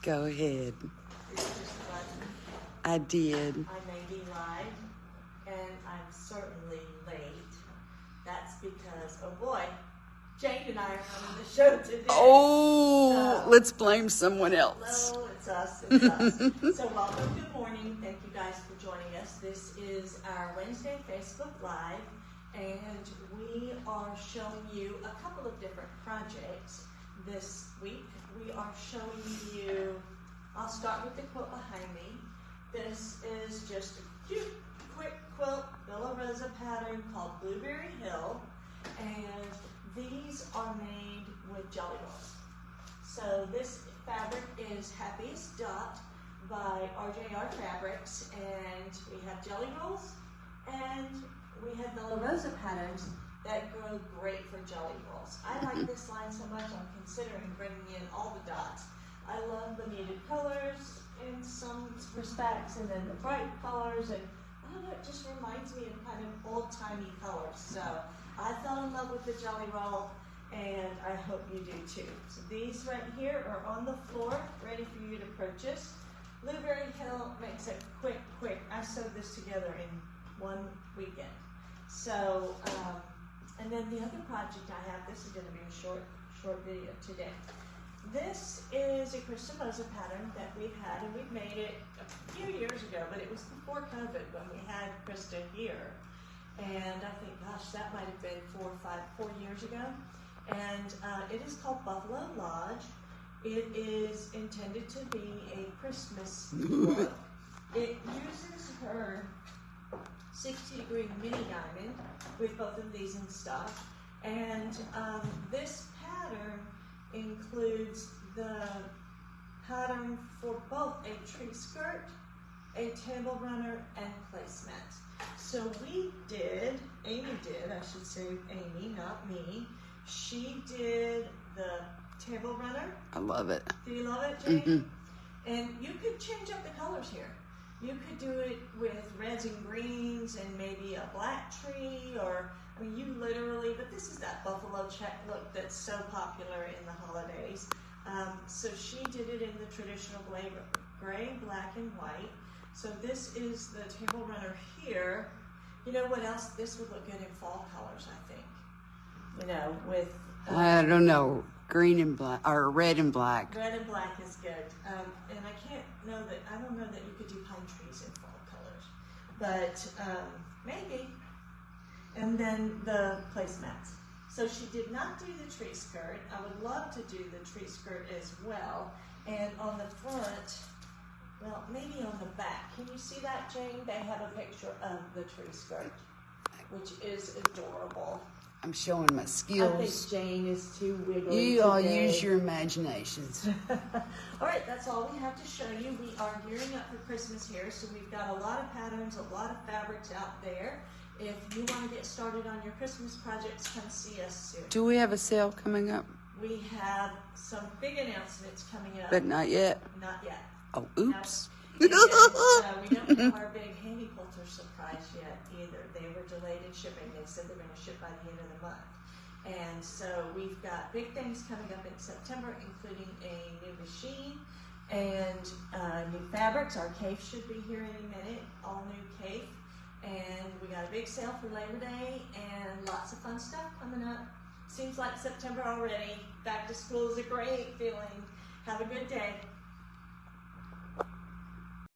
Go ahead. It's just a button. I did. I may be live, and I'm certainly late. That's because, oh boy, Jane and I are running the show today. Oh, let's blame someone else. No, it's us. It's us. So welcome, good morning. Thank you guys for joining us. This is our Wednesday Facebook Live, and we are showing you a couple of different projects this week. We are showing you, I'll start with the quilt behind me. This is just a cute, quick quilt, Villa Rosa pattern called Blueberry Hill, and these are made with jelly rolls. So this fabric is Happiest Dot by RJR Fabrics, and we have jelly rolls, and we have Villa Rosa patterns that grow great for jelly rolls. I like this line so much, I'm considering bringing in all the dots. I love the muted colors in some respects, and then the bright colors, and I don't know, it just reminds me of kind of old-timey colors. So I fell in love with the jelly roll, and I hope you do too. So these right here are on the floor, ready for you to purchase. Blueberry Hill makes it quick. I sewed this together in one weekend. So, and then the other project I have, this is going to be a short video today. This is a Krista Moza pattern that we've had, and we've made it a few years ago, but it was before COVID when we had Krista here. And I think, gosh, that might have been 4 years ago. And it is called Buffalo Lodge. It is intended to be a Christmas look. It uses her 60-degree mini diamond with both of these in stock. And this pattern includes the pattern for both a tree skirt, a table runner, and placemat. So Amy did, I should say Amy, not me. She did the table runner. I love it. Do you love it, Jane? Mm-hmm. And you could change up the colors here. You could do it with reds and greens and maybe a black tree, or, I mean, you literally, but this is that buffalo check look that's so popular in the holidays. So she did it in the traditional gray, black, and white. So this is the table runner here. You know what else? This would look good in fall colors, I think. You know, with... I don't know. Green and black, or red and black. Red and black is good. And I don't know that you could do pine trees in fall colors. But maybe. And then the placemats. So she did not do the tree skirt. I would love to do the tree skirt as well. And on the front, well, maybe on the back. Can you see that, Jane? They have a picture of the tree skirt, which is adorable. I'm showing my skills. I think Jane is too wiggly You all today. use your imaginations. All right, that's all we have to show you. We are gearing up for Christmas here, so we've got a lot of patterns, a lot of fabrics out there. If you want to get started on your Christmas projects, come see us soon. Do we have a sale coming up? We have some big announcements coming up. But not yet. Not yet. Oh, oops. We don't have our big handy quilter surprise yet either. They were delayed in shipping. They said they're going to ship by the end of the month. And so we've got big things coming up in September, including a new machine and new fabrics. Our cape should be here any minute, all new cape. And we got a big sale for Labor Day and lots of fun stuff coming up. Seems like September already. Back to school is a great feeling. Have a good day.